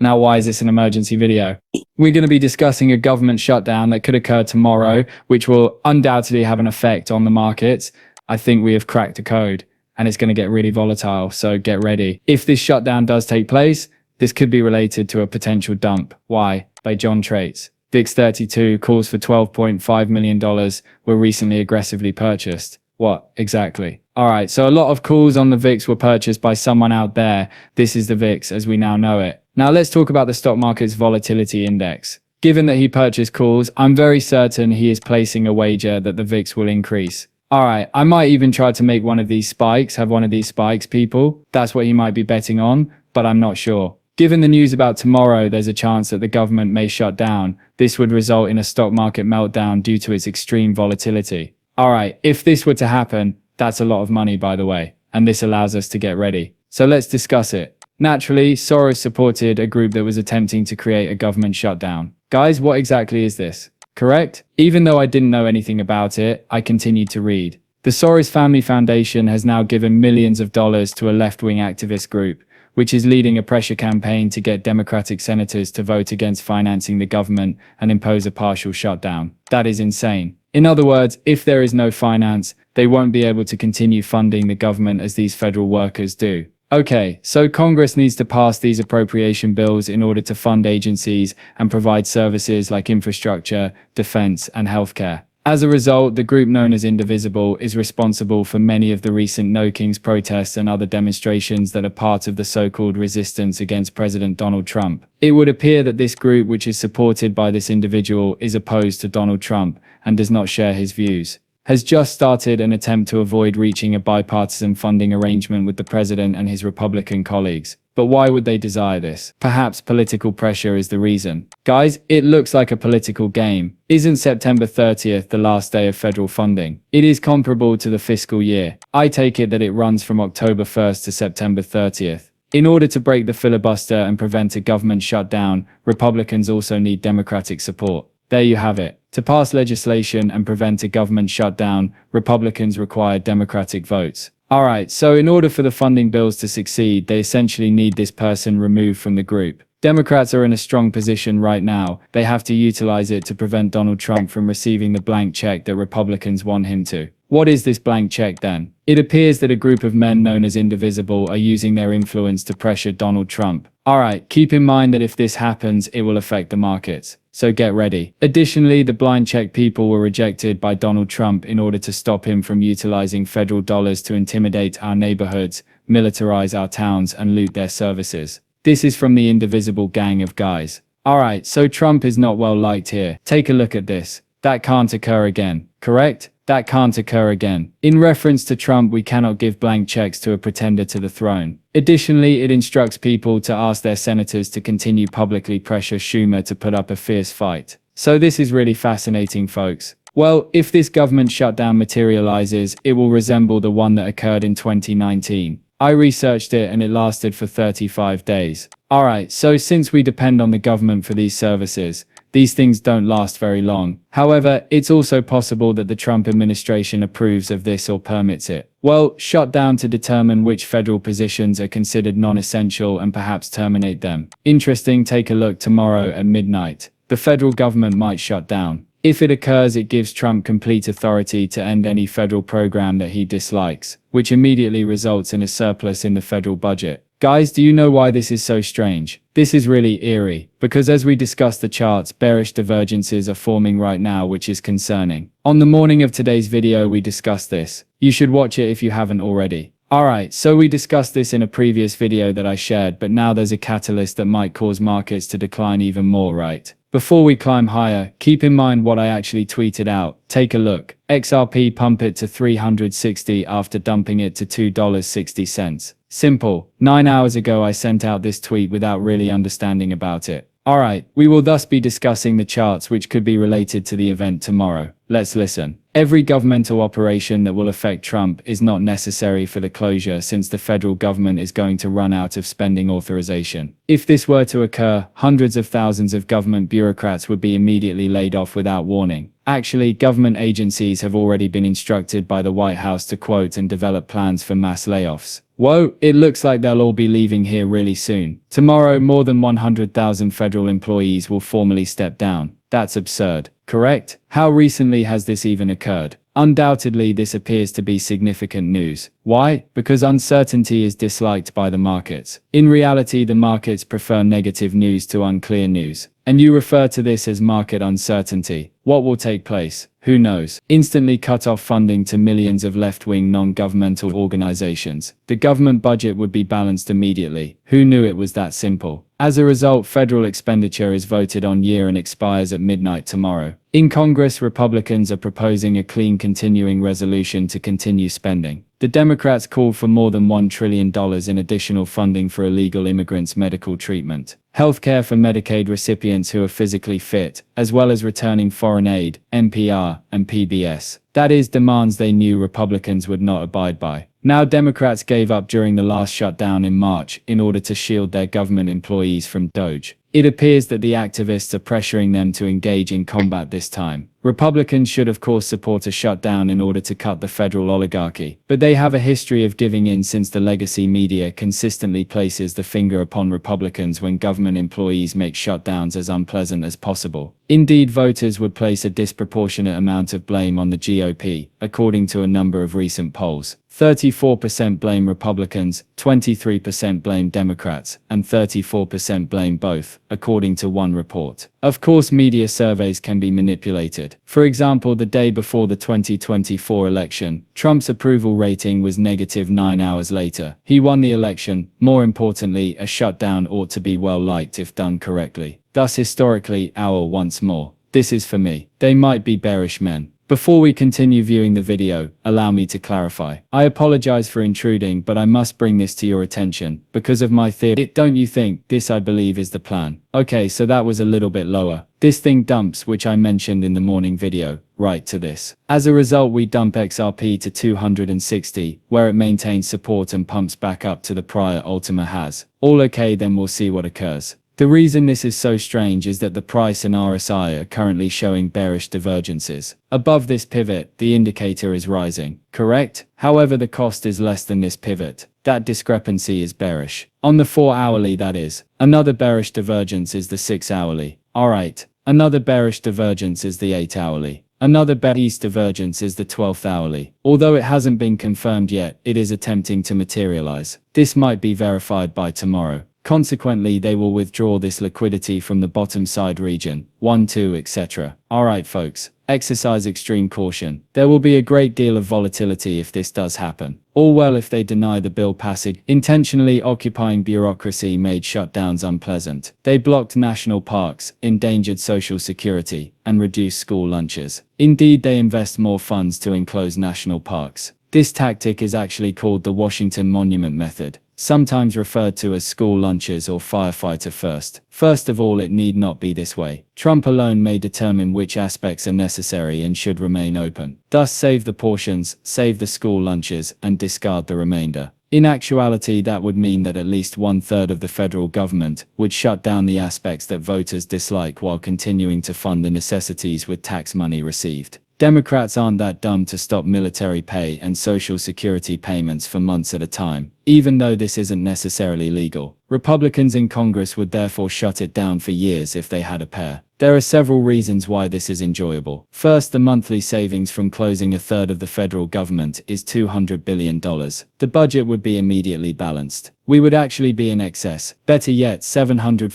Now, why is this an emergency video? We're going to be discussing a government shutdown that could occur tomorrow, which will undoubtedly have an effect on the markets. I think we have cracked the code, and it's going to get really volatile, so get ready. If this shutdown does take place, this could be related to a potential dump. Why? By John Traits. VIX 32 calls for $12.5 million were recently aggressively purchased. What exactly? Alright, so a lot of calls on the VIX were purchased by someone out there. This is the VIX as we now know it. Now let's talk about the stock market's volatility index. Given that he purchased calls, I'm very certain he is placing a wager that the VIX will increase. Alright, I might even try to make one of these spikes, people. That's what he might be betting on, but I'm not sure. Given the news about tomorrow, there's a chance that the government may shut down. This would result in a stock market meltdown due to its extreme volatility. Alright, if this were to happen, that's a lot of money by the way, and this allows us to get ready. So let's discuss it. Naturally, Soros supported a group that was attempting to create a government shutdown. Guys, what exactly is this? Correct? Even though I didn't know anything about it, I continued to read. The Soros Family Foundation has now given millions of dollars to a left-wing activist group, which is leading a pressure campaign to get Democratic senators to vote against financing the government and impose a partial shutdown. That is insane. In other words, if there is no finance, they won't be able to continue funding the government as these federal workers do. Okay, so Congress needs to pass these appropriation bills in order to fund agencies and provide services like infrastructure, defense, and healthcare. As a result, the group known as Indivisible is responsible for many of the recent No Kings protests and other demonstrations that are part of the so-called resistance against President Donald Trump. It would appear that this group, which is supported by this individual, is opposed to Donald Trump and does not share his views. Has just started an attempt to avoid reaching a bipartisan funding arrangement with the president and his Republican colleagues. But why would they desire this? Perhaps political pressure is the reason. Guys, it looks like a political game. Isn't September 30th the last day of federal funding? It is comparable to the fiscal year. I take it that it runs from October 1st to September 30th. In order to break the filibuster and prevent a government shutdown, Republicans also need Democratic support. There you have it. To pass legislation and prevent a government shutdown, Republicans require Democratic votes. Alright, so in order for the funding bills to succeed, they essentially need this person removed from the group. Democrats are in a strong position right now. They have to utilize it to prevent Donald Trump from receiving the blank check that Republicans want him to. What is this blank check then? It appears that a group of men known as Indivisible are using their influence to pressure Donald Trump. Alright, keep in mind that if this happens, it will affect the markets. So get ready. Additionally, the blind check people were rejected by Donald Trump in order to stop him from utilizing federal dollars to intimidate our neighborhoods, militarize our towns, and loot their services. This is from the Indivisible gang of guys. Alright, so Trump is not well liked here. Take a look at this. That can't occur again, correct? That can't occur again. In reference to Trump, we cannot give blank checks to a pretender to the throne. Additionally, it instructs people to ask their senators to continue publicly pressure Schumer to put up a fierce fight. So this is really fascinating, folks. Well, if this government shutdown materializes, it will resemble the one that occurred in 2019. I researched it and it lasted for 35 days. Alright, so since we depend on the government for these services, these things don't last very long. However, it's also possible that the Trump administration approves of this or permits it. Well, shut down to determine which federal positions are considered non-essential and perhaps terminate them. Interesting, take a look tomorrow at midnight. The federal government might shut down. If it occurs, it gives Trump complete authority to end any federal program that he dislikes, which immediately results in a surplus in the federal budget. Guys, do you know why this is so strange? This is really eerie, because as we discuss the charts, bearish divergences are forming right now, which is concerning. On the morning of today's video, we discussed this. You should watch it if you haven't already. Alright, so we discussed this in a previous video that I shared, but now there's a catalyst that might cause markets to decline even more, right? Before we climb higher, keep in mind what I actually tweeted out. Take a look. XRP pump it to 360 after dumping it to $2.60. Simple. 9 hours ago I sent out this tweet without really understanding about it. Alright, we will thus be discussing the charts which could be related to the event tomorrow. Let's listen. Every governmental operation that will affect Trump is not necessary for the closure since the federal government is going to run out of spending authorization. If this were to occur, hundreds of thousands of government bureaucrats would be immediately laid off without warning. Actually, government agencies have already been instructed by the White House to quote and develop plans for mass layoffs. Whoa, it looks like they'll all be leaving here really soon. Tomorrow, more than 100,000 federal employees will formally step down. That's absurd, correct? How recently has this even occurred? Undoubtedly, this appears to be significant news. Why? Because uncertainty is disliked by the markets. In reality, the markets prefer negative news to unclear news. And you refer to this as market uncertainty. What will take place? Who knows? Instantly cut off funding to millions of left-wing non-governmental organizations. The government budget would be balanced immediately. Who knew it was that simple? As a result, federal expenditure is voted on year and expires at midnight tomorrow. In Congress, Republicans are proposing a clean continuing resolution to continue spending. The Democrats called for more than $1 trillion in additional funding for illegal immigrants' medical treatment, healthcare for Medicaid recipients who are physically fit, as well as returning foreign aid, NPR, and PBS. That is, demands they knew Republicans would not abide by. Now, Democrats gave up during the last shutdown in March in order to shield their government employees from DOGE. It appears that the activists are pressuring them to engage in combat this time. Republicans should of course support a shutdown in order to cut the federal oligarchy, but they have a history of giving in since the legacy media consistently places the finger upon Republicans when government employees make shutdowns as unpleasant as possible. Indeed, voters would place a disproportionate amount of blame on the GOP, according to a number of recent polls. 34% blame Republicans, 23% blame Democrats, and 34% blame both, according to one report. Of course, media surveys can be manipulated. For example, the day before the 2024 election, Trump's approval rating was -9 hours later. He won the election. More importantly, a shutdown ought to be well liked if done correctly. Thus, historically, once more. This is for me. They might be bearish men. Before we continue viewing the video, allow me to clarify. I apologize for intruding, but I must bring this to your attention because of my theory. Don't you think? This, I believe, is the plan. Okay, so that was a little bit lower. This thing dumps, which I mentioned in the morning video, right to this. As a result, we dump XRP to 260, where it maintains support and pumps back up to the prior Ultima has. All okay, then we'll see what occurs. The reason this is so strange is that the price and RSI are currently showing bearish divergences. Above this pivot, the indicator is rising, correct? However, the cost is less than this pivot. That discrepancy is bearish. On the 4-hourly, that is. Another bearish divergence is the 6-hourly. Alright. Another bearish divergence is the 8-hourly. Another bearish divergence is the 12th-hourly. Although it hasn't been confirmed yet, it is attempting to materialize. This might be verified by tomorrow. Consequently, they will withdraw this liquidity from the bottom side region, 1, 2, etc. Alright folks, exercise extreme caution. There will be a great deal of volatility if this does happen. All well if they deny the bill passage. Intentionally occupying bureaucracy made shutdowns unpleasant. They blocked national parks, endangered social security, and reduced school lunches. Indeed, they invest more funds to enclose national parks. This tactic is actually called the Washington Monument Method, sometimes referred to as school lunches or firefighter first. First of all, it need not be this way. Trump alone may determine which aspects are necessary and should remain open. Thus, save the portions, save the school lunches, and discard the remainder. In actuality, that would mean that at least 1/3 of the federal government would shut down the aspects that voters dislike while continuing to fund the necessities with tax money received. Democrats aren't that dumb to stop military pay and social security payments for months at a time, even though this isn't necessarily legal. Republicans in Congress would therefore shut it down for years if they had a pair. There are several reasons why this is enjoyable. First, the monthly savings from closing 1/3 of the federal government is $200 billion. The budget would be immediately balanced. We would actually be in excess. Better yet, $700